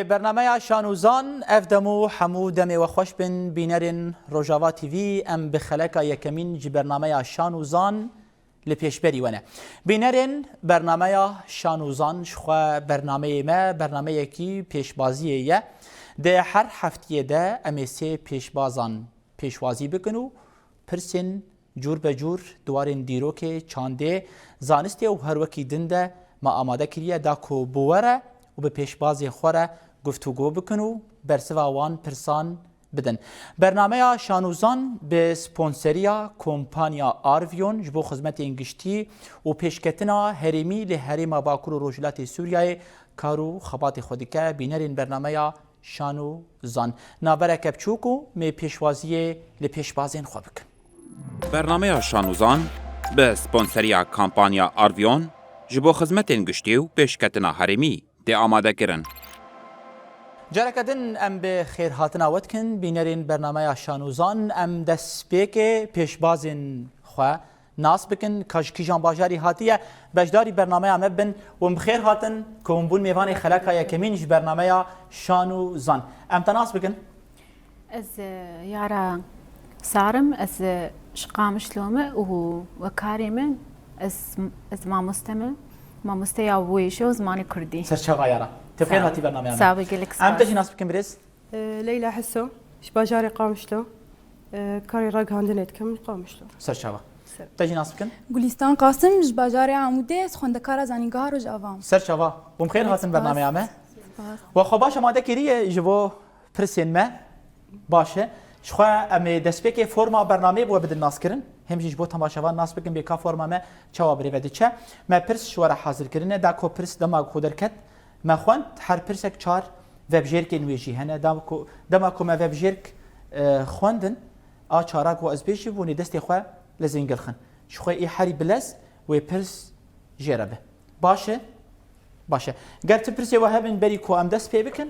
به برنامه شانوزان افدمو حمو دمی و خوش بن بینرین روجاوا تیوی ام بخلکا یکمین جی برنامه شانوزان لپیشبری ونه بینرین برنامه شانوزان شخوا برنامه ما برنامه کی پیشبازیه ده هر هفته ده امیسی پیشبازان پیشوازی بکنو پرسین جور به جور دوارین دیروک چانده زانسته و هر وکی دنده ما آماده کریه دا کو بوره و به پیشبازی خوره گفتگو بکنو برسوا وان پرسان بدن. برنامه شانوزان به سپونسریا کمپانیا آرویون جبو خدمت انگشتی و پیشکتنا هریمی لحریم باکور و روجلات سوریای کارو خبات خودکه بینرین برنامه شانوزان نابره کبچوکو می پیشوازی لپیشبازین خواه بکن. برنامه شانوزان به سپونسریا کمپانیا آرویون جبو خدمت انگشتی و پیشکتنا هریمی ده آماده کرن. جرکدن ام به خیر هاتنا ودکن بینرین برنامه شانوزان ام دست پیک پیشبازین خواه ناس بکن کاش جان باجاری هاتیه بجداری برنامه ام بن و بخیر هاتن کومبون میوان خلاقه یکمینش برنامه شانوزان ام تناس بکن از یارا سارم از شقامش لومه و کاریمن از ما مستيا ويشو زماني كردي سرچا غيارا تبخير هاتي برنامج انا سابق لك ام تجي ناس بكم بريس ليلى حسو شباجاري قامشلو كاري راق هاندنيت كم قامشلو سرچا تجي ناس بكم گلیستان قاسم شباجاري عموده خوندکار زانیگار و جوام سرچا ومخير هاتن برنامج انا وخباش ما دكري جبو برسين ما باشه شخوا ام دسبك فرما برنامج بو بدل ناس كرن همجيش بو تماشاوان ناس بكن بيكا فرما ما چوا بري ودچه ما پرس شوره حاضر کرنه دا کو پرس دما خودرکت ما خوند هر پرسک چار وب جيرك نويجي هنا دما کو ما وب جيرك خوندن ا چارا و از بيشي بوني دستي خو لزنگل خن شخوا اي حري بلس و پرس جربه باشه قالت پرس وهبن بري کو ام دست بي بكن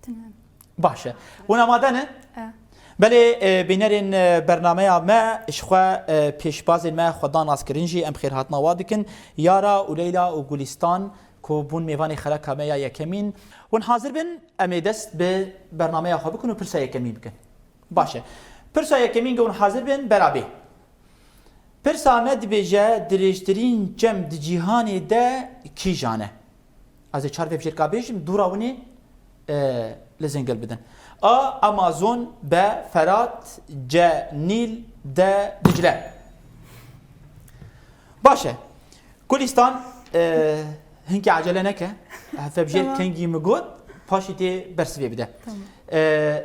تمام باشه ونا مادنه بله بینرین برنامه ما اشخوا پیشباز ما خدا ناس کرنجی ام خیر هاتنا وادکن یارا و لیلا و گلستان کو بون میوان خلق ما یکمین ون حاضر بن ام دست به برنامه خو بکن و پرسا یکمین بکن باشه پرسا یکمین گون حاضر بن برابه پرسا مد بجه درشترین جم د جهان ده کی جانه از چار وب شرکا بیشم دوراونی لزنگل بدن آمازون به فرات نیل ده دجله باشه گلستان هنگی عجله نکه فبجیل کنگی مگود پاشیتی برسوی بده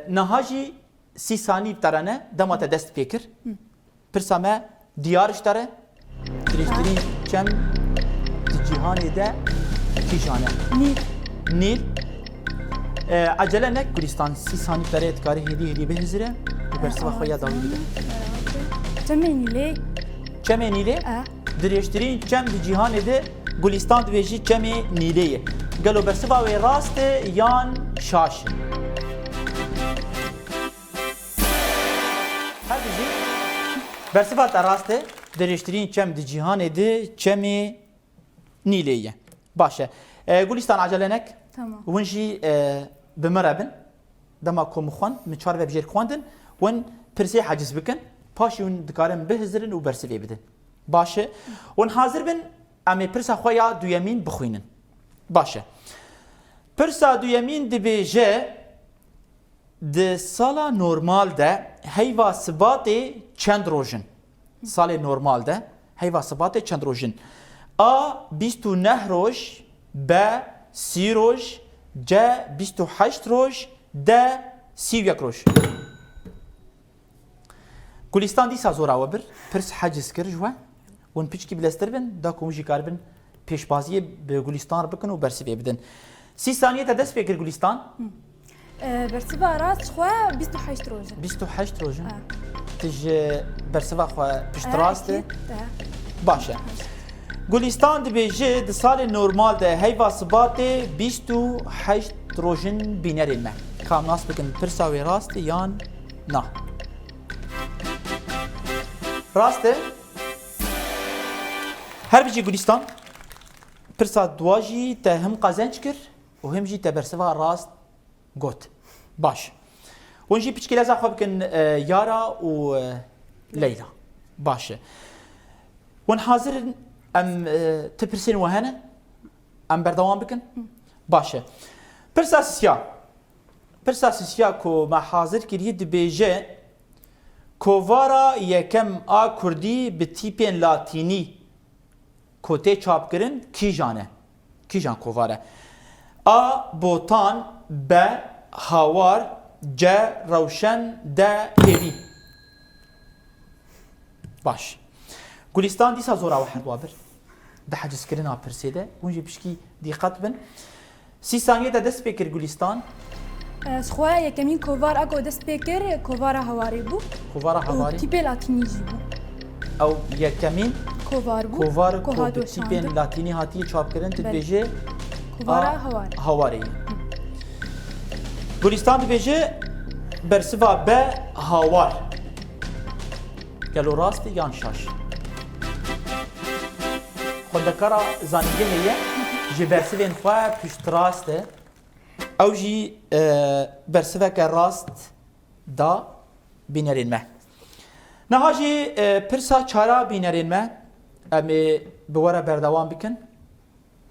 نهاجی 30 ثانی بترانه دمات دست پیکر پرسامه دیارش داره درشترین چم جهانی ده کی جانه نیل عجله نک گلستان 30 ثانی برای کاری هدی بهزره و برسوا خویا داوی بده چم نیله درشترین چم دی جهان ده گلستان دویجی چم نیله گلو برسوا و راست یان شاش هر بیجی برسوا راست درشترین چم دی جهان ده چم نیله باشه گلستان عجله نک تمام ونجي بمرابن دما كوم خوان من چار وبجير خواندن ون پرسي حاجز بكن پاشي ون دكارن بهزرن و برسلي بدن باشه ون حاضر بن امي پرسا خويا دو يمين بخوينن باشه پرسا دو يمين دي بيجه د سالا نورمال ده هيوا سباتي چند روجن سال نورمال ده هيوا سباتي چند روجن ا 29 روج ب 30 روز جا 28 روز ده 31 روز گلستان دیسا زورا وبر پرس حجز کر جوا ون پیچکی بلستر بن دا کومجی کار بن پیشبازی به گلستان بکن و برسوی بدن 30 ثانیه تا دست فکر گلستان برسبا راست خوا 28 روز 28 روز تج برسبا خوا پشت راست باشه گلستان دبیجه د سال نورمال ده هیوا سبات 28 روزن بینرین ما کام ناس بکن پرساوی راست یان نه راسته هر بیجی گلستان پرسا دواجی ته هم قازنج کر وهم جي تبرسوا راست قوت باش ونجي بيشكي لازم خبكن يارا وليلى باش ونحاضر ام تبرسين وهنا ام بردوام بكن باشه برساسيا كو ما حاضر كريد بيجي كوفارا يكم كردي بتيبين لاتيني كوتي چاپ کرن کیجان کوواره بوتان ب هاوار ج روشن د هیوی باش گلستان دیسا زورا واحد وابر ده حجز کرنا پرسیده ونجي بشكي دقت بن 6 ثانيه ده دست بكر گلستان سخوا یکمین کووار اگو دست پیکر کووار هواری بو کووارا هواری تیپه لاتینی جی بو او یکمین کووار بو کووار کو تیپین لاتینی هاتی چاپ کرن تبیجه کووار هواری گلستان تبیجه برسوا ب هاوار گلو راست یان شاش خودکارا زانیگه هیه جی برسوین خواه پشت راسته او جی برسوه که راست دا بینرین مه نها جی پرسا چارا بینرین مه امی بواره بردوام بکن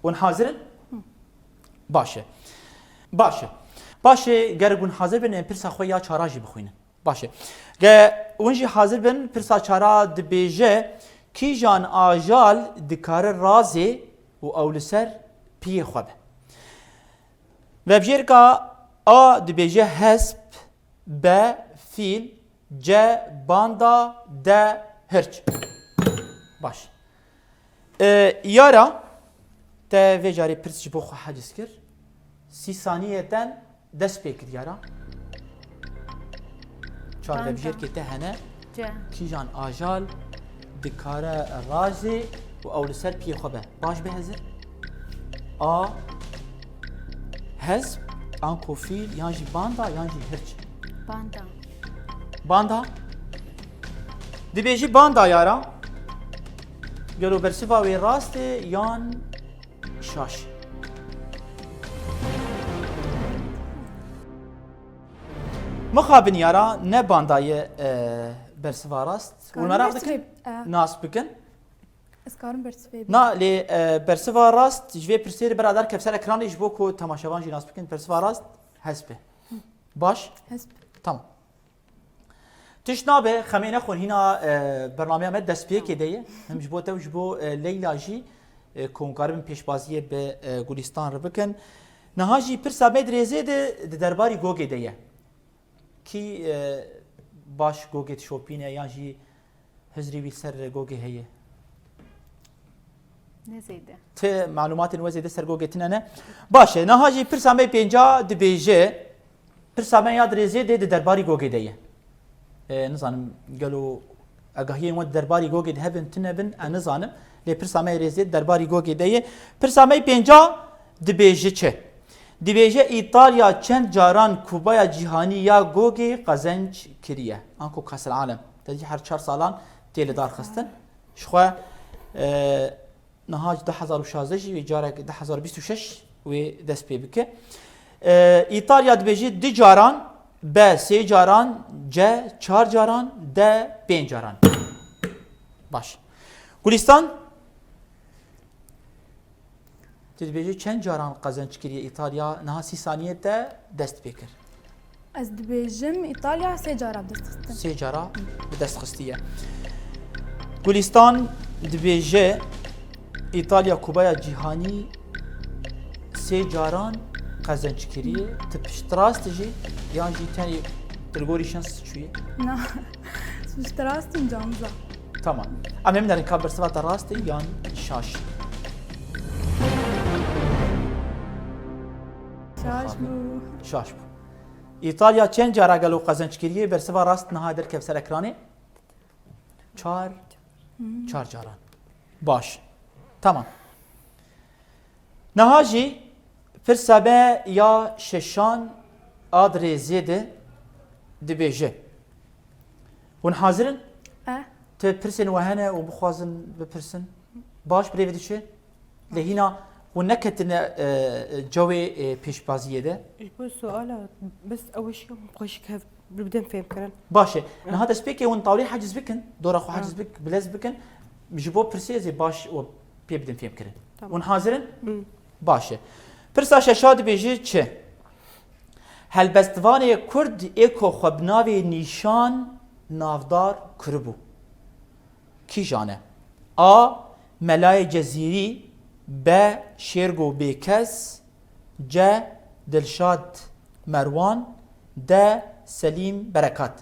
ون حاضرن باشه گرگون حاضر بن پرسا خواه یا چارا جی بخوینن باشه ون جی حاضر بن پرسا چارا دبیجه کی جان آجال دکار رازی و اولسر پی خوابه و بجیر که دبیجه حسب ب فیل ج باندا د هرچ باش یارا تا ویجاری پرس جبو خو حجز کر 30 ثانیه تن دست پیکر یارا چار و بجیر که تهنه کی جان آجال دکاره رازی و اول سر پی خوبه باش بهزر حزب آنکو فیل یانجی باندا یانجی هرچ باندا دبیجی باندا یارا گلو برسیفا وی راست یان شاش مخابن یارا نه باندای برسیفا راست و نراق دکن ناس بکن اسکارم برسفه نا لی برسیفا راست جوی پرسیر برادر کفسر اکرانی جبو کو تماشاوان جی ناس بکن برسیفا راست حسبه باش حسب تمام تشنابه خمینه خون هنا برنامه مد دست پیه که دیه هم جبو تو جبو لیلا جی کنکارم پیشبازیه به گلستان رو بکن نها جی پر سامد ریزه ده درباری گوگه دیه کی باش گوگه شوپینه یا جی هزری وی سر گوگه هیه نزیده ته معلومات نوزیده سر گوگه تنه باشه نها جی پر سامد پینجا دبیجه پر سامد یاد ریزه ده درباری گوگه دیه نزانم قالوا اگاهی ود درباری گوگی هبن تنبن نزانم لی پرسامه ریزی درباری گوگی دیه پرسامه پنجا دبیجه چه دبیجه ایتالیا چند جاران کوبایا جهانی یا گوگی قزنج کریه آنکو کاس العالم تجی هر 4 سالان تیل دار خستن شخوا نهاج 2016 جی جارک 2026 و دست پی بکه ایتالیا دبیجه دی جاران ب 3 جاران ج 4 جاران د 5 جاران باش گلستان تدبیجی چند جاران قزنج کریه ایتالیا نه 30 ثانیه ده دست بکر از دبیجم ایتالیا 3 جارا دست خستن 3 جارا به دست خستیه گلستان دبیجه ایتالیا کوبایا جهانی 3 جاران قزنج کریه تپشت راست جی یان جی تانی تلگوری شانس چویه نه سوشت راستیم جامزا تمام اما من رنکاب برسوات راستی یان شاش شاش بو ایتالیا چند جارا گلو قزنج کریه برسوا راست نها در کفسر اکرانه 4 جاران باش تمام نها جی فرسابه یا ششان آدرزی ده دبیجه ون حاضرن؟ ته پرسن وهنه و بخوازن بپرسن باش بریوی چه؟ لهینا ونكتنا جوي بيشبازية ده بس سؤال بس أول شيء مبغاش كيف بدنا فهم كرن باشه نه هذا سبيكي ونطاولي حاجز بكن دور اخو حاجز بك بلاز بكن بجيبو برسيزي باش و بيبدن فيهم كرن ونحاضرن باشه برسا شاد بيجي چه هل بستوانه كرد ايكو خبناوي نيشان نافدار كربو کی جانه ا ملای جزیری ب شیرگو بیکس ج دلشاد مروان د سلیم برکات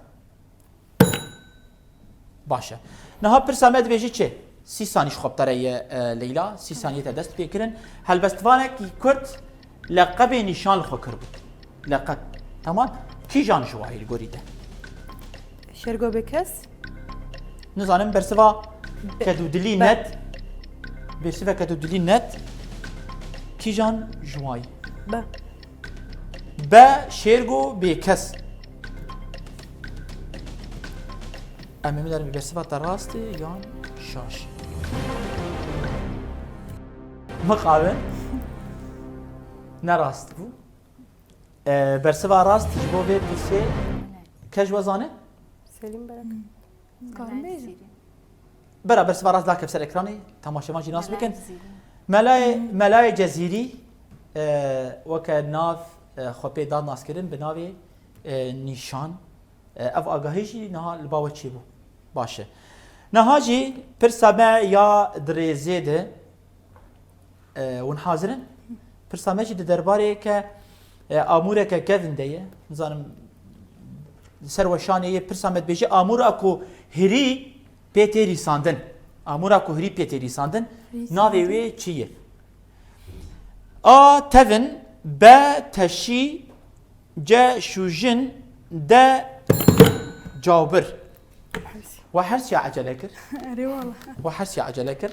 باشه نها پرسامد بیجی چه 30 ثانیه خب تره لیلا 30 ثانیه تا دست بکرن هل بستوانه کی کرد لقب نشان خو کربو لقب تمام کی جان جوایل گوریده شرقو بكس نزانم برسوا كدودلي نت برسوا كدودلي نت کی جان جوای با با شیرگو بیکس اما میدارم برسوا تراستی یان شاش مقابل نراست بو برسوا راست جبو بيت بسي كاج وزانه سليم بركة برا برسوا راست ذاك بسر اكراني تماشا ماشي ناس بكن ملاي جزيري وكناف خوبي داد ناس كرن بناوي نيشان اف اگاهيجي نها الباوه چيبو باشه نهاجي برسما يا دريزيده ونحاضرن برسما جي درباري ك اموره ك كيفن ديه نظام سروشانيه برسما بيجي امور اكو هري بيتيري ساندن امور اكو هري بيتيري ساندن ناوي وي چيه ا تفن ب تشي ج شوجن د جاوبر وحرس يا عجلكر اري والله وحرس يا عجلكر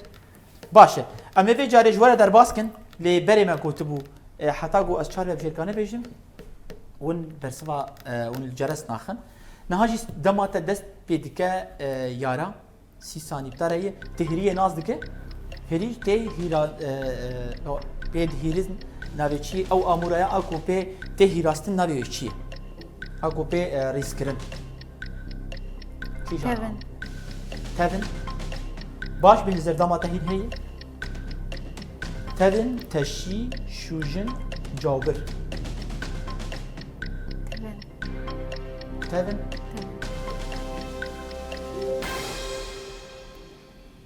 باشه اما في جاري جوره در باسكن لي بري ما كتبو حتى جو اشار بجيركانه بيجم ون برسوا ون الجرس ناخن نهاجي دمات دست بيدكا يارا 30 ثانيه بتاعي تهريه ناز دكه هري تي هيرا بيد هيرز ناويچي او اموريا اكو بي تي هيراستن ناويچي اكو بي ريسكرن تفن تفن باش بنزر دمات هيد هي تفن تشي شوجن جاوبر تفن تفن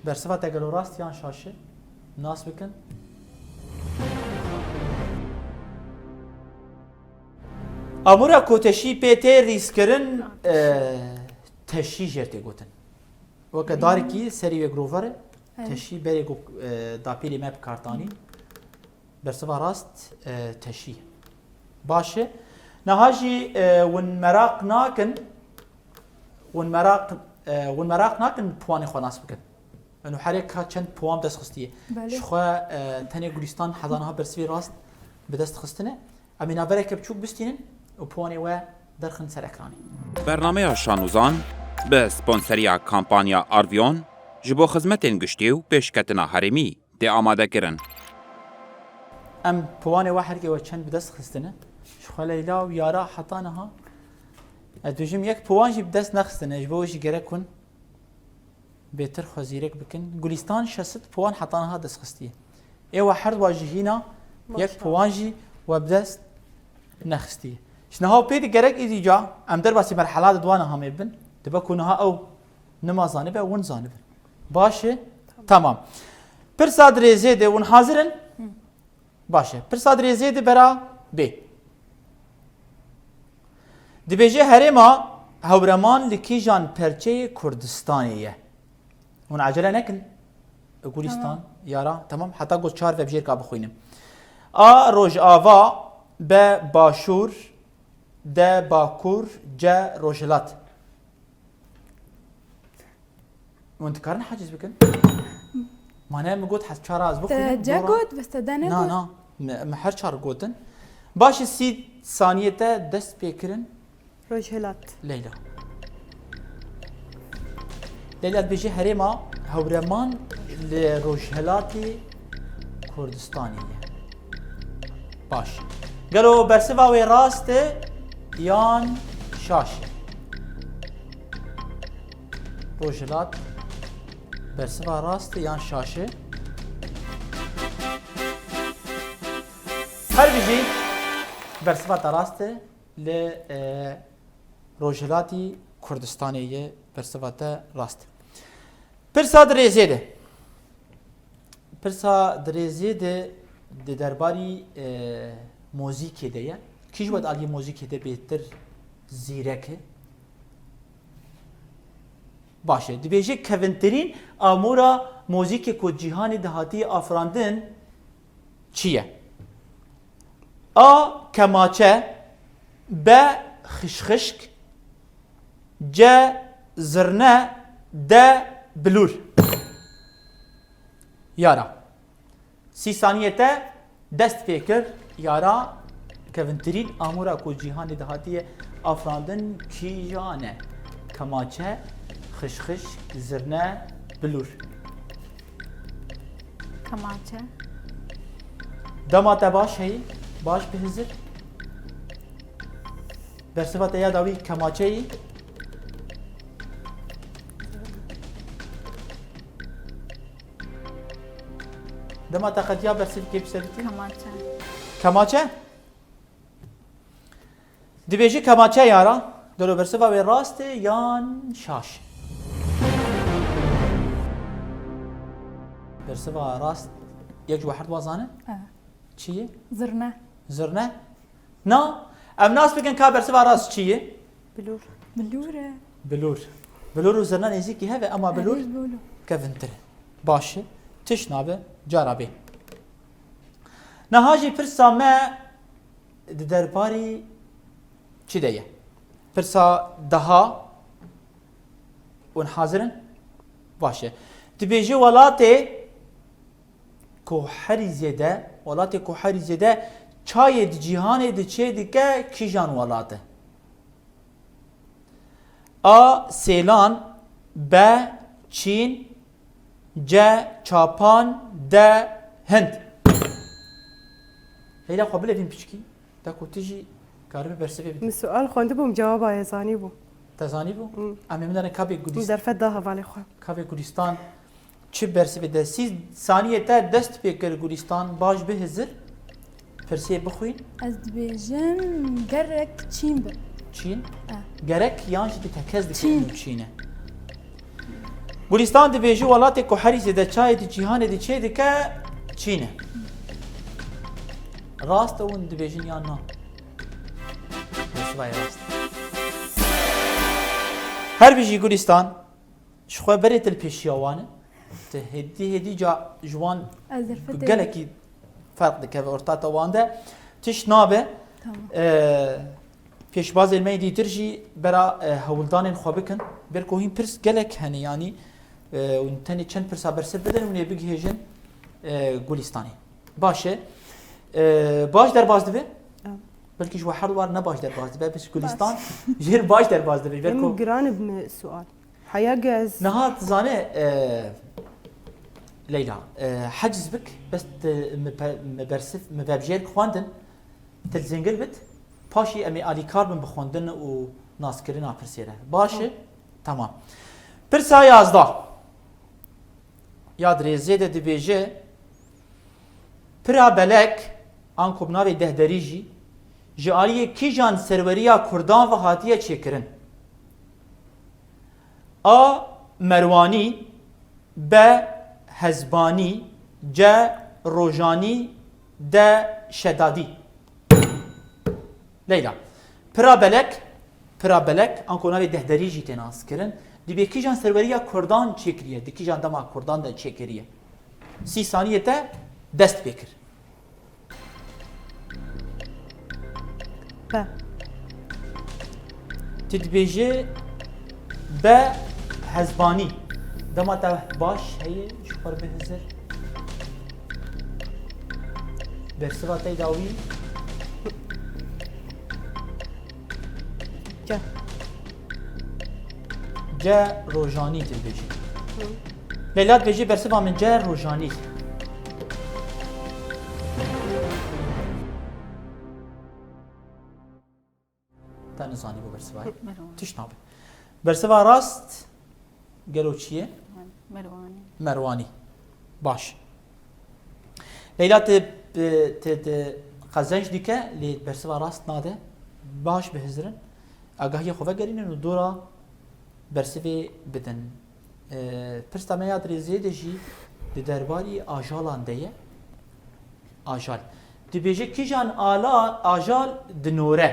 برسفا تقلو راست يان شاشه ناس بكن امورا کوتشی پیتر ریسکرن تشی جرتی گوتن وکه داری کی سری و گروفره تشی بری گو داپیلی مپ کارتانی برسوا راست تشی باشه نهاجی ون مراق ناکن ون مراق ناکن پوانی خوناس بکن انه حريك چند پوام دست خستیه شخوا تنی گلستان حضانها برسوی راست به دست خستنه امین آبره که بچوک بستینن و پوانی و درخن سر اکرانی برنامه شانوزان به سپانسریا کامپانیا آرویون جبو خدمتین گشتی و پیشکتنا هرمی دی آماده کرن. ام پوانی و حرکه و چند به دست خستنه شخوا لیلا و یارا حطانها ادوجم یک پوانجی به دست نخستنه جبوشی گره کن بيتر خزيرك بكن گلستان شست پوان حطانها دست خستيه ايوا حرد واجهينا يك پوانجي وبدست نخستيه شنها بيدي گرك ايدي جا ام در باسي مرحلات دوانا هم ابن تبكونها او نما زانبه ون زانبه باشه تمام برساد ريزيده ون حاضرن باشه برساد ريزيده برا ب دبيجي هرما هورمان لكيجان پرچه كردستانيه هون عجله نكن گلستان یارا تمام حتی گل 4 و بجیر کا بخوینم ا روج آوا ب باشور د باکور ج روجلات وانت كارن حاجز بكن ما انا مقود حس 4 از بخوینم جا قد بس تدانه نا محر 4 قوتن باش 30 ثانيه دست بكرن رجلات ليلى ليلى بيجي هريما هورمان لروجهلاتي كردستانية باش گلو برسوا وی راست یان شاش روجلات برسوا راست یان شاشه هر بیجی برسوا راست ل روجلاتی کردستانیه برسوا راست پرسا درزیده پرسا درزیده درباری موزیکی ده کیش باید علی موزیکی ده بهتر زیرکه باشه دبیجه کونترین آمورا موزیکی کو جهان دهاتی آفراندن چیه؟ آ کماچه ب خشخشک ج زرنه د بلور یارا 30 saniyete dest pêkir yara kevintirîn amûra ku cîhanê dihatiye afrandin kîjan e kemaçe xişxış zirne bilûr Kemaçe. dema te baş heyî baş bihizir bersiva te ya da wî kemaçeyî dema te qetiya bersiv kê pisevîtî Kemaçe. Kemaçe? Dibêjî kemaçe yara delo bersiva wê rast e yan şaş? Bersiva rast yek ji wehed wazane? Çi ye? زرنا Zirne? Na? Em nas bikin ka bersiva rast çi ye? بلور بلورة Bilûr. Bilûr û zirne nêzîkî heve ama bilûr بولو kevintir. Baş e. Tiş nabe cara bê. Niha jî pirsa me di derbarî çi de ye? Pirsa daha û hazirin? Baş e. Dibêjî welatê ku herî zêde, welatê ku herî zêde çayê di cîhanê diçe dike kîjan welat e? A. Sêlan B. Çîn C. Çapan D. Hind Heyla xwe bilevîn piçkî te ku tu jî karibî bersivê bidî من سؤال خوانده بوم جواب يزاني بو te zanî bû em ê min dere kabê من Gulîstan ظرفت ده حواله خو kabê Gulîstan çi bersivê de 30 saniyê te dest pê kir Gulîstan baş bihizir pirsiyê bixwîn از دبيجن قرك تشيمب Çîn gerek yan jî tekez Çîn. dikin Çîn e Gulîstan dibêjî welatê ku herî zêde çayê di cîhanê diçe dike Çîn e rast e hûn dibêjin yan na Bersivayê rast her bijî Gulîstan ji xwe berê til pêşiya wan e te hêdî ca ji wan از ظرفت gelekî ferq dike ve ortata wan de tiş nabe تمام pêşbazên me dîtir jî bera hewildanên xwe bikin ber ku hîn pirs gelek hene yanî hûn tenê çend pirsa bersiv bidin hûn ê bigihêjin Gulîstanê baş e baş derbas dibe belkî ji we her war ne baş derbas dibe bis Gulîstan jêr baş derbas dibe ber من ku قران بسؤال حيا جاز niha dizane Leyla heciz bik bes me bersiv me vebjêr xwandin til zêngil bit paşî em ê alîkar bin bi xwendin û naskirina pirsê re baş e tamam pirsa yazda ya dirêzê de dibêje pira belek an ku navê dehderî jî ji aliyê kîjan serweriya Kurdan ve hatiye çêkirin A. Merwanî B. Hezbanî C. Rojanî D. Şedadî Leyla pira belek an ku navê dehderî jî tê naskirin dibê kîjan serweriya Kurdan çêkiriye di kîjan dema Kurdan de çêkiriye 30 saniyê te dest pê kir ب tu dibêjî B. Hezbanî dema te baş heye ji xwe re bihizir bersiva te da wî ج C. Rojanî tu dibêjî Leyla dibêjî bersiva min C. Rojanî تا نزانی بۆ بەرسڤایە مروان تش نابێت بەرسڤا ڕاست گەلۆ چییە؟ مرواني مەروانی باش لەیلا قەزەنج دیکە لێ بەرسڤا ڕاست نادە باش بهزرن ئاگاهیە خۆڤە گەرینن و دوورە بەرسڤێ بدن پرسەمەیا درێزێ دەژی لە دەرباری ئاژاڵان دەیە ئاژال دەبێژە کیژان ئاژال دنۆرە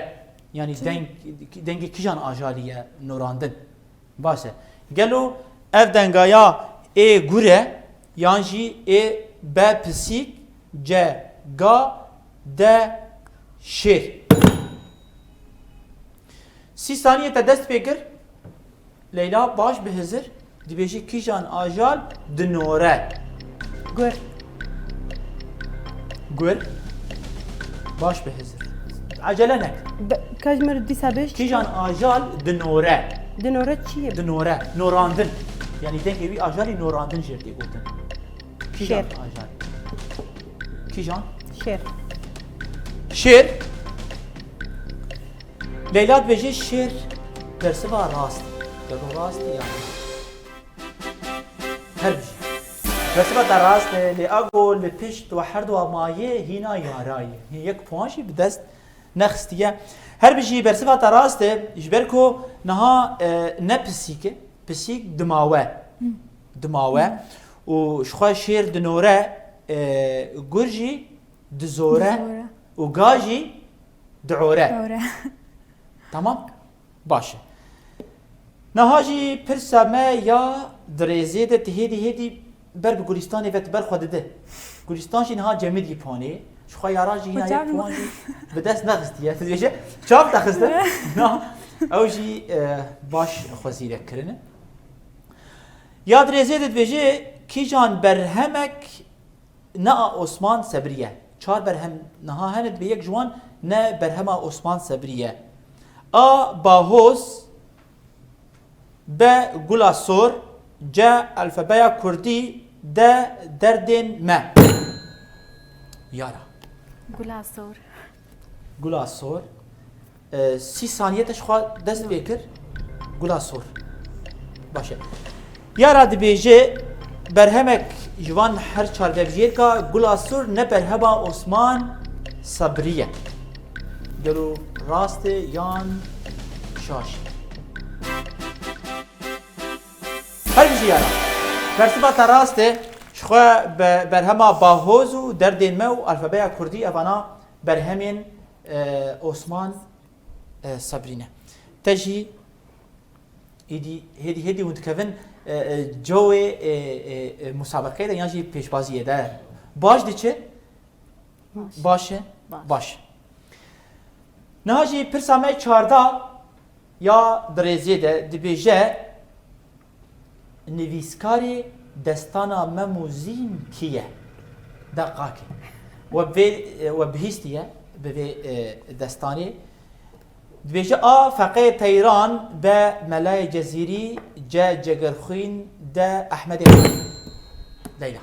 ینی دەنگی کیژان ئاژالیە نۆراندن باشە گەلو ئەف دەنگایە ئێ گورە یان jî ê bê pisîk c ga d şêr sî saniye te dest pê kir Leyla baş bihizir dibêjî kîjan ajal dinore gur gur baş bihizir acele nek kajmer dîsa beş kîjan ajal dinore dinore çiye dinore norandin yani denkê wî ajalî norandin jêr tê gotin kîjan ajal kîjan şer şêr Leyla dibêje şêr bersiva rast gelo rast yani her bir şey bersiva da rast li ago li pişt ve her dua maye hina yarayı yek puanjî bi dest nexstiye her bir şey bersiva da rast ji ber ku niha ne pisîke pisîk dimawe û ji xwe şêr dinore gur jî dizore û ga jî diore tamam baş niha jî pirsa me ya dirêzê de hêdî ber bi Guristanê ve ber xwe dide Guristan jî niha cemidî panê ji xwe yara jî hîna yek puan jî bi dest nexistiye dibêje çav dexiste ew jî baş xwezîrek kirine ya dirêzê de dibêje kîjan berhemek ne a Osman Sebriye çar berhem niha hene dibe yek ji wan ne berhema Osman Sebriye A bahoz B gula sor C alfabeya Kurdî D derdên me yara Gulasor gula sor sî saniye te ji xwe dest pê kir gula sor baş e yara dibêje berhemek ji wan her çardevjêrka gula sor ne berhema Osman Sabriye gelo rast yan şaş her bir şey yara bersiva ta rast şxwe berhema bahoz û derdên me û alfabeya Kurdî evana berhemên Osman Sabrîne te jî hêdî hûn dikevin cewê musabaqeyê de yan jî pêşbaziyê de baş diçe baş e baş niha jî pirsa me çarda ya dirêzê de dibêje nivîskarê destana memûzîn kî ye deqakê we bihîstiye bi vê destanê dibêje a feqê Teyran B Melayê Cezîrî C Cegerxwîn D Ehmedê Xanî Leyla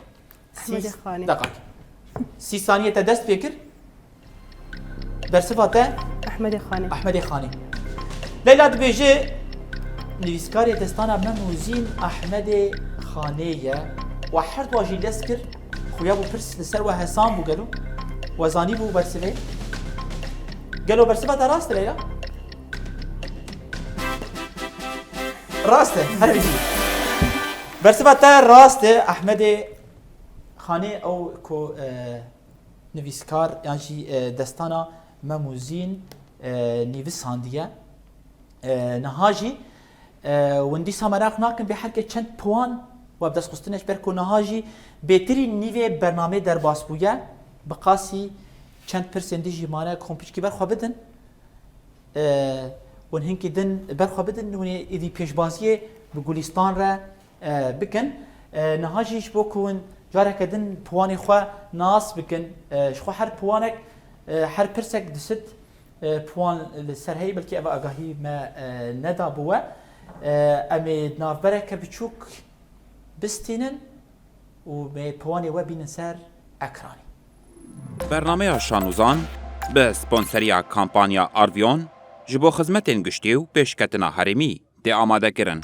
Ahmedê Xanî deqakê sî saniye te dest pê kir bersiva te Ahmedê Xanî Ehmedê Xanî Leyla dibêje nivîskarê destana memûzîn Ehmedê Xanê ye we her dua jî les kir xuya bû pirs li ser we hesan bû gelo we zanî bû bersivê gelo bersiva te rast e Leyla rast e her bir şey bersiva te rast e Ehmedê Xanê ew ku nivîskar yan jî destana memûzîn nivîsandiye niha jî wendîsa merak nakin bê herkê çend puan we bi destxistinê ber ku niha jî bêtirî nîvê bernamê derbas bûye bi qasî çend pirsên dî jî mane kompîçkî ber xwe bidin wan hinkî din ber xwe bidin hûn ê êdî pêşbaziyê bi Gulistan re bikin niha jî ji bo ku hûn careke din puanê xwe nas bikin ji xwe her puanek her pirsek disit puan li ser heyî belkî ev agahî me neda bûwe em ê navbereke biçûk bistînin û me puanê we bînin ser ekranê برنامه شانوزان به سپانسریا کامپانیا آرویون ji bo xizmetên giştî û pêşketina herêmî tê amadekirin.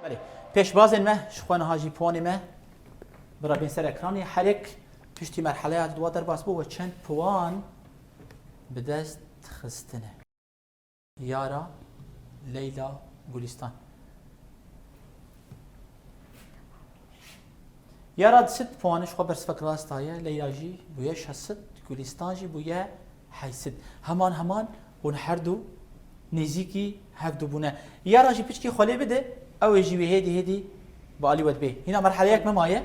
بله پێشبازên me ji xwe niha jî puanê me birabên ser ekranê herek piştî merheleya dwa derbas bû ve çend puan bi dest xistine. Yara Leyla Gulistan. Yara sit puanê ji xwe bersiva rastaye, Leyla jî bûye 60, Gulistan jî bûye 80. Heman hûn her du nêzîkî hevdû bûne. Yara jî piçkî xwelê bide ew ê jî wê hêdî bi alî we dibe. Hîna merheleyek me maye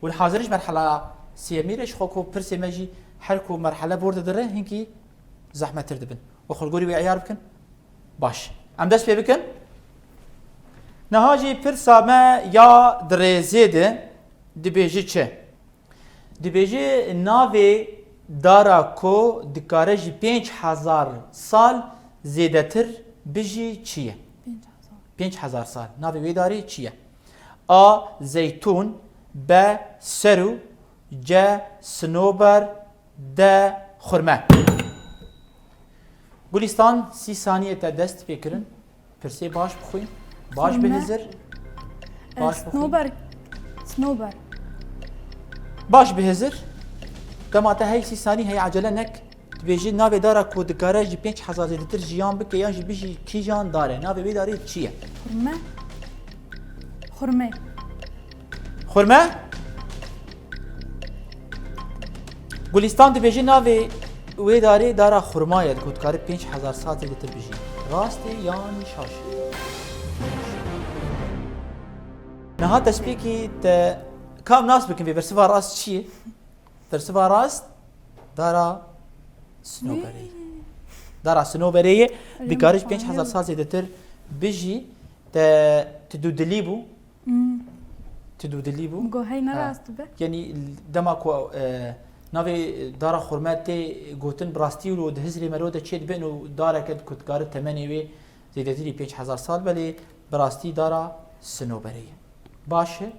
û hazir ji merhela sêmî re ji xwe ku pirsê me jî her ku merhele bor didire hinkî zehmettir dibin. û xulgorî wê eyar bikin. Baş. Em dest pê bikin. Niha jî pirsa me ya dirêzê de dibêjî çi? Dibêjî navê dara ku dikare ji 5000 sal zêdetir bijî çi ye? 5000 sal. Navê wê darê çi ye? A. Zeytûn, B. Seru, C. Sinober, D. Xurme. Gulistan 30 saniye te dest pê kirin. Pirsê baş bixwîn. Baş bihizir. Baş bixwîn. Snowber. Baş bihizir. Dema te hey 30 saniye hey acele nek. Dibêjî navê dara ku dikare ji 5000 zêdetir jiyan bike yan jî bijî kîjan dare. Navê wê darê çi ye? Xurme. Xurme? Gulistan dibêjî navê wê darê dara xurma ye ku dikare 5000 sal zêdetir bijî. Rastî yan şaş? Niha tespîkî te kam nas bikin vê bersiva rast çi ye? Bersiva rast dara Sinoberê. Dara Sinoberê ye dikare ji 5000 sal zêdetir bijî te tu dilî bû. Tu dilî bû. Go hey nerast be. Yani dema ku navê dara xurme tê gotin bi rastî û di hizrê me de çê dibin û dareke ku dikare temenê wê zêdetirî 5000 sal belê bi rastî dara Sinoberê ye. Baş e?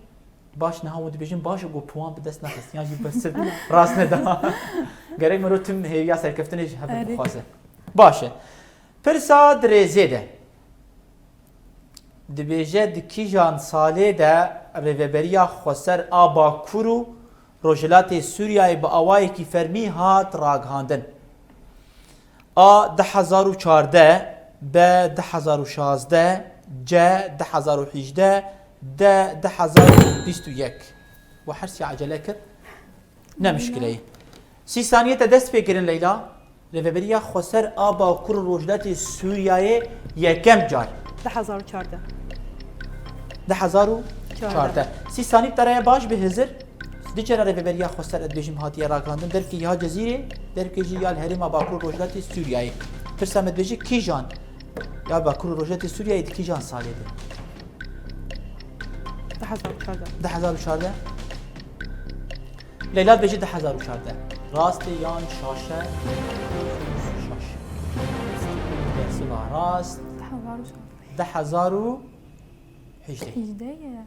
Baş niha û dibêjin baş got puan bi dest nexist. Yan jî besir rast neda. Gerek me tüm hêviya serkeftinê ji hev bixwaze. Baş e. Pirsa dirêzê de. Dibêje di kîjan salê de rêveberiya xweser a Bakur û Rojhilatê Sûriyayê bi awayekî fermî hat ragihandin. A 2014, B 2016, C 2018, D 2021. Bu her şey acele kir. Ne müşkileyê. 30 saniye te dest pê kirin Leyla. Rêveberiya xweser a Bakur û Rojhilatê Sûriyayê yekem car. 2014. 2014. 30 saniye taraya baş bihizir. Diçera rêveberiya xweser dibêjim hatiye ragihandin derkî ya Cezîrê, derkî jî ya herêma Bakur û Rojhilatê Sûriyayê. Pirsa me dibêjî kîjan ya Bakur û Rojhilatê Sûriyayê di kîjan salê de? 2014. 2014. Leyla dibêjî 2014. Rastê yan şaşe? Şaş. Bersiva rast. 2018. Hicdeye.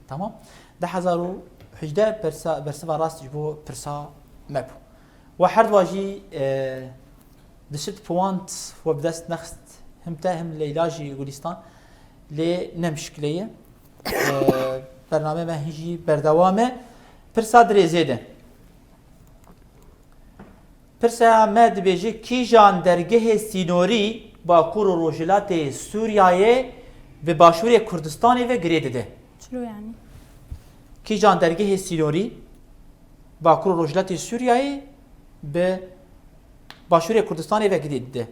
Tamam. 2018 bersiva rast ji bo pirsa me bû. We her dwa jî dişit puan we bi dest nexist him te him Leyla jî Gulistan lê ne müşkileyê. Bername me jî berdewam e. Pirsa dirêzê de. Pirsa me dibêje kîjan dergehê sînorî Bakur û Rojhilatê Sûriyayê ve Başûrê Kurdistanê ve girê dide. Çilo yani. Kîjan dergehê sînorî Bakur û Rojhilatê Sûriyayê bi Başûrê Kurdistanê ve girê dide.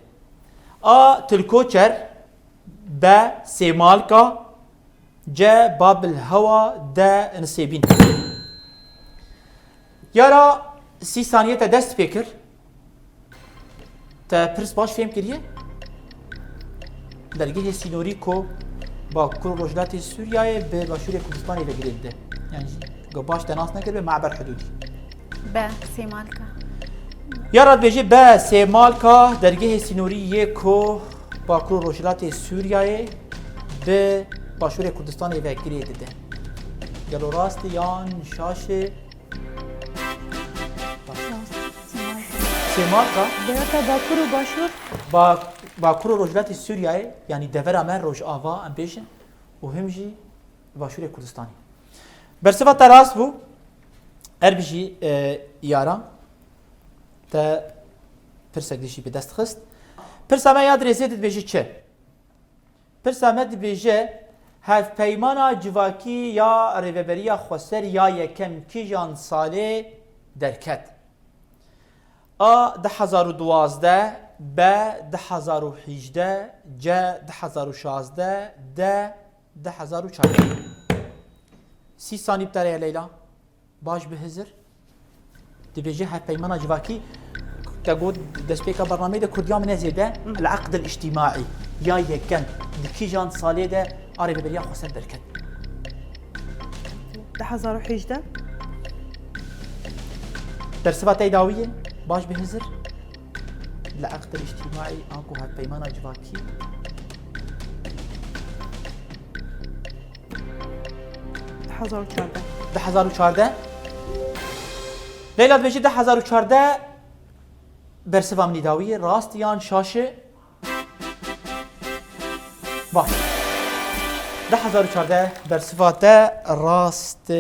A. Tilkoçer, B. Sêmalka, C. Babil Hewa, D. Nisêbîn. Yara 30 saniye te dest pê kir. Te pirs baş fêm kiriye? Dergehê sînorî ku Bakur û Rojhilatê Sûriyayê bi Başûrê Kurdistanê ve girê dide. Yani go baş te nas nekir be me'ber hudûdî. B. Sêmalka. Yara dibêje B. Sêmalka dergehê sînorî yê ku Bakur û Rojhilatê Sûriyayê bi Başûrê Kurdistanê ve girê dide. Gelo rastî yan şaşê? Sêmalka. Dereka Bakur û Başûr باکوور روجلاتی سوریای یعنی دور من روج آوا ام بیشن و هم جی باشور کردستانی برسفت راست بو اربجی یارا تا پرسک دیشی به دست خست پرسا ما یاد رزید بیجی چه پرسا ما بیجی هف پیمانا جواکی یا ریوبریا خسر یا یکم کی جان ساله درکت ده 2012 ب 2018 ج 2016 د 2014 سی ثانیه بتره لیلا باش بهزر دبيجي هاي بيمانا جواكي تقول دسبيكا برنامج ده كرديا من زيده العقد الاجتماعي يا يكن دكي جان صالي ده اري ببريا خسر دركن 2018 درسبات داويه باش بهزر العقد الاجتماعي اكو هاي بيمانا جواكي ده 2014 لیلا دبیجی 2014 برسوام نیداوی راست یان شاشه باش 2014 برسفات راست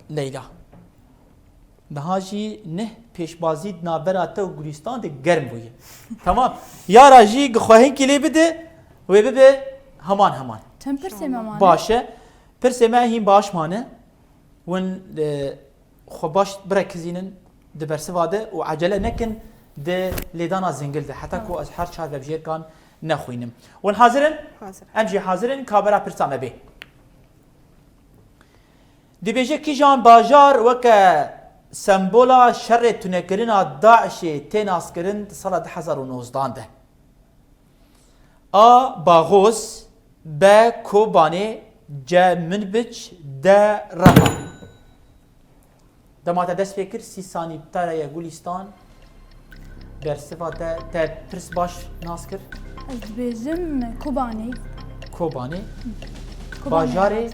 لیلا نهاجی نه پیشبازی نابرات و گلیستان ده گرم بویه تمام یا راجی گخواهی کلی بده و ببه همان چند پرسه مامانه؟ باشه پرسه ما هیم باش مانه ون خو باش بركزينن د برسواده وعجله نكن د ليدانا زنجل ده حتى كو از هر چار بجير كان نخوينم ون حاضرن امجي حاضرن كابرا پرسامه به دي بيجي كي جان باجار وك سمبولا شر تنكرنا داعش تناسكرن سال 2019 ده باغوس با كوباني جا منبج دا رفا دما دست فکر 30 ثانیه تره گلستان بر صفات تا پرس باش ناس کر از بیجم کوبانی باجاره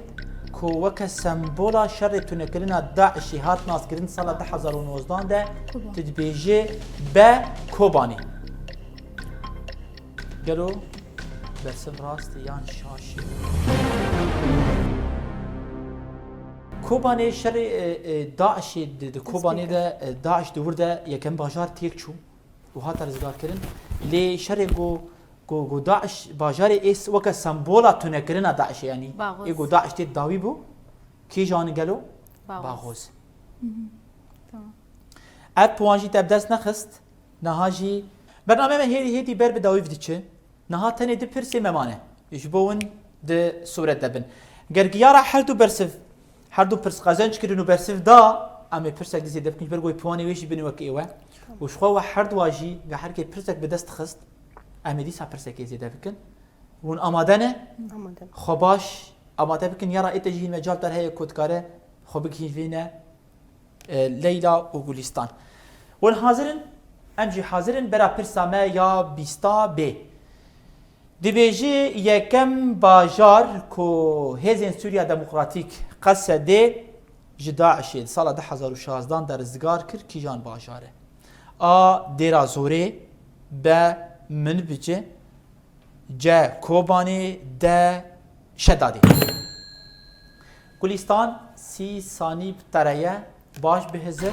کو وک سمبولا شر تونکرنا داعشی هات ناس کردن سال 2019 ده تدبیجه به کوبانی گلو برسم راست یان شاشی کوبانی شر داعش کوبانی ده داعش دورده یکم باجار تیک چو و هات رزگار کردن لی شر گو داعش باجار اس وک سمبولا تونکرنا داعش یعنی ایگو داعش تی داوی بو کی جان گلو باغوز تمام اد پوانجی تبدس نخست نهاجی برنامه من هیدی بر بداوی بدیچه نها تنه دی پرسی ممانه یجبون د صورت دبن گرگیارا هر دو پرس قازنج کردن و برسف دا اما پرسک دیزی دبکنی برگوی پوانی ویشی بینی وکی ایوه وشخوا و هر دو واجی هر که پرسک به دست خست اما دیسا پرسک ایزی دبکن ون آمادنه خوباش آماده بکن یارا ایتا جهین مجال در هی کودکاره خوب بکین وینه لیلا و گلستان ون حاضرن امجی حاضرن برا پرسامه یا بیستا بی دبیجی یکم باجار کو هزین سوریا دموکراتیک قصده جداعشید سال 2016 در ازگار کرد کی جان باجاره دیرا زوره به من بجه جا کوبانی ده شدادی گلستان 30 ثانی بترایه باش بهزر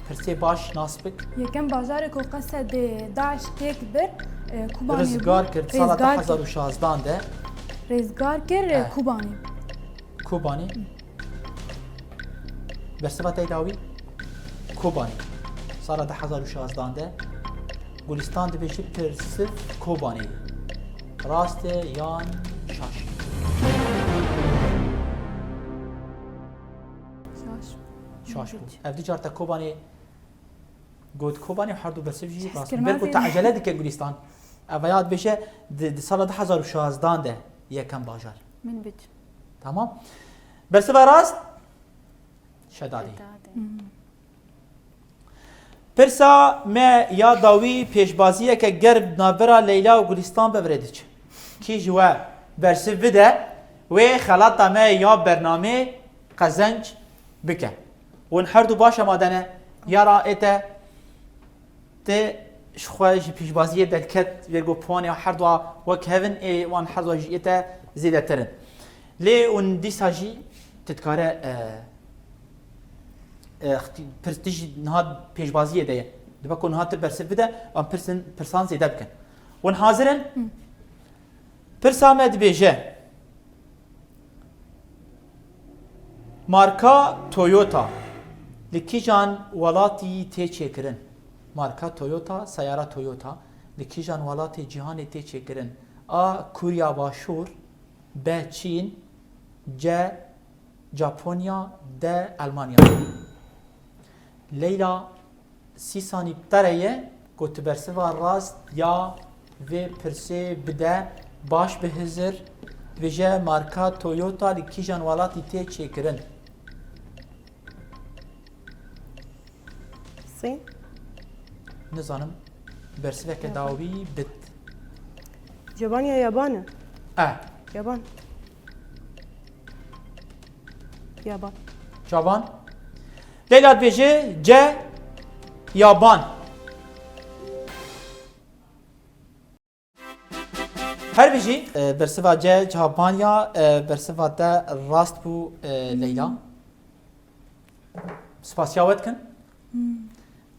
پرسه باش ناسبک یکم بازار کو قصد داعش تک بر کوبانی رزگار کرد سال 2016 ده رزگار کرد کوبانی برسبت ایداوی کوبانی سال 2016 ده گلستان ده بشه پرسف کوبانی راست یان شاش بود افدی جارتا کوبانی گود کوبانی هر دو برسف جی راست برگو تعجله دیگه گلستان اویاد بشه سال 2016 ده یکم باجار من بج تمام برسف راست شدادی پرسا ما یا داوی پیشبازیه که گرب نابرا لیلا و گلستان ببردیچ کی جوا برسف بده و خلاطه ما یا برنامه قزنج بکه ون هر دو باشه مادنه یارا ایتا ته شخوا جی پیشبازی دکت ویرگو پوانی هر دو وک هفن ای وان هر دو جیتا زیاده ترن لی اون دیسا جی تتکاره پرستیج نهاد پیشبازی دیه دبا کن نهاد تر برسل بده ام پرسان زیاده بکن ون حاضرن پرسامد بیجه مارکا تویوتا لکیجان ولاتی تیچه کرن مارکا تویوتا سیاره تویوتا لکیجان ولاتی جهانی تیچه کرن آ کوریا باشور ب چین ج ژاپنیا د المانیا لیلا سی سانی بتره گوت برسوا راست یا و پرسه بده باش به هزر ویژه مارکا تویوتا لکیجان ولاتی تیچه کرن صين نزانم برسلك داوي بت جابان يا يابان يابان يابان جابان ليلى بيجي ج يابان هر بيجي برسفا ج جابانيا برسفا دا راست بو ليلى سپاسیاوت کن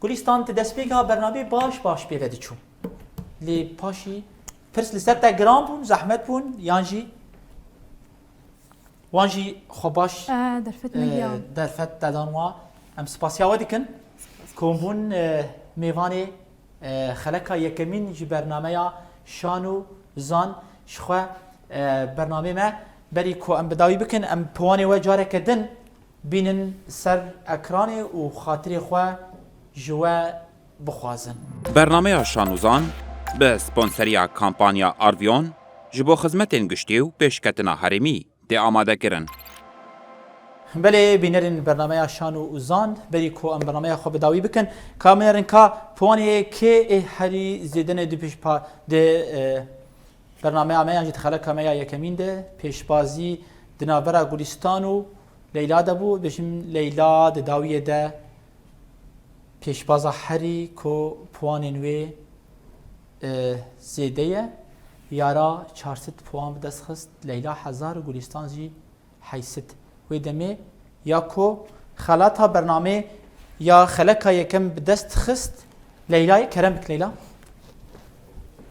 گلیستان تدسپیگا برنامه باش بیوید چون لی پاشی پرس لسر تا گرام بون زحمت بون یانجی وانجی خوباش درفت مليون درفت دادانوا ام سپاسیاوت کن کن بون میوان خلقا یکمین جی برنامه شانو زان شخوا برنامه ما بری کو ام بداوی بکن ام پوانی و جاره کردن بینن سر اکران و خاطر خوا جوا بخوازن برنامه شانوزان به سپانسریا کامپانیا آرویون جبو خدمتین گشتی و پیشکتنا هرمی ده آماده کرن. بله بینرین برنامه شانو زان بری کو ام برنامه خو بداوی بکن کامرن کا پوانی که هری زیدن دو پیش پا ده برنامه ما یعنی خلق ما یکمین ده پیشبازی دنابرا گلستانو لیلا دبو بشم لیلا د داویه ده پیشباز هری کو پوانینوی زیده یارا 400 پوان بدست خست لیلا 1000 گلستان جی 800 و دمه یا کو خلاطها برنامه یا خلقها یکم بدست خست لیلا کرم بک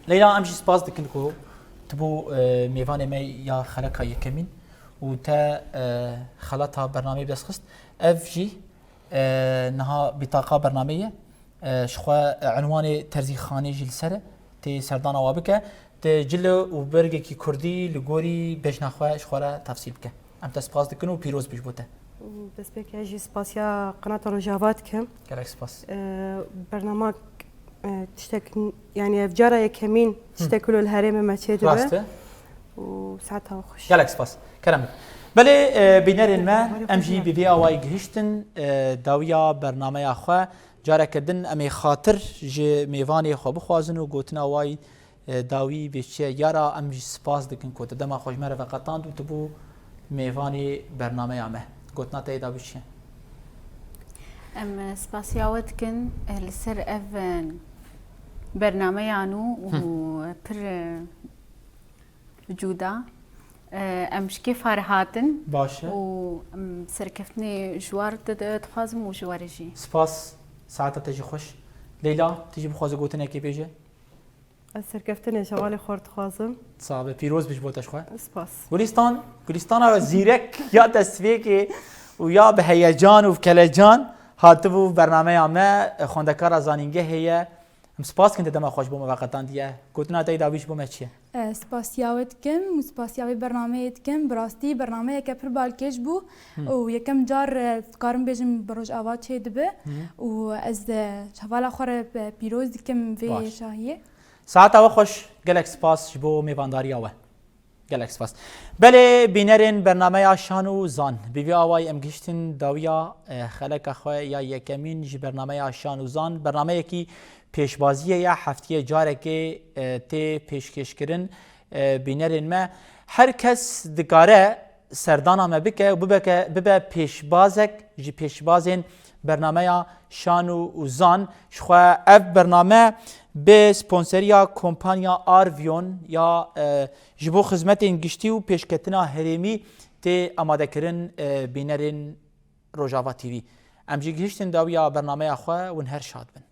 لیلا امشی سپاس دکن کو تبو میوان می یا خلقها یکمین و تا خلاطها برنامه بدست خست اف جی نها بطاقة برنامجية شخوا عنوان ترزي خاني جيل سر تي سردان وابكة تجل وبرجة كي كردي لجوري بيش نخوا شخورا تفصيل بكة أم تسباس دكنو بيروز بيجبوته بس بك يجي سباسيا قناة رجافات كم كلاك سباس برنامج تشتك يعني أفجارة يكمين تشتكلوا الهرم ما تشيد راسته وساعتها وخش كلاك سباس كلامك بله بینرین ما امجی بی آوای گهشتن داویا برنامه خوا جاره کردن امی خاطر ج میوانی خو بخوازن و گوتن آوای داوی بیچه یارا امجی سپاس دکن کوت دما خوش مره وقتان دو تبو میوانی برنامه امه گوتنا تا داوی چه ام سپاسیاوت کن لسر اف برنامه یانو و پر جودا امشكي فارهاتن باشه و سركفتني جوار تخازم و جوارجي سپاس ساعت تجي خوش لیلا تجي بخوازه گوتن کی بیجه السركفتني شغالي خورت خازم صعب پیروز بیش بوتش خو سپاس گلستان زیرک یا تصفیه و یا به هیجان و کلجان هاتبو برنامه ما خوندکار زانینگه هي سپاس کنید دم خوش بوم وقتان دیه گوتنا تا داویش بوم چیه سپاسیاوت کم و سپاسیاوی برنامه کم براستی برنامه یک پر بالکش بو و یکم جار کارم بیشم بروج آواز چه دبه و از شوالا خور پیروز کم وی شاهیه ساعت او خوش گلک سپاس بو میوانداری اوه گلک سپاس بله بینرین برنامه شانو زان بیوی آوای امگشتن داویا خلق خو یا یکمین جی برنامه شانو زان برنامه کی پیشبازی یا هفته جاره که تی پیشکش کردن بینرین ما هر کس دکاره سردانا ما بکه و ببه پیشبازک جی پیشبازین برنامه شانو و زان شخوا اف برنامه به سپانسریا کمپانیا آرویون یا ji bo xizmetên giştî û pêşketina herêmî tê amadekirin bînerên Rojava TV. Em jî gihiştin dawiya bernameya xwe hûn her şad bin.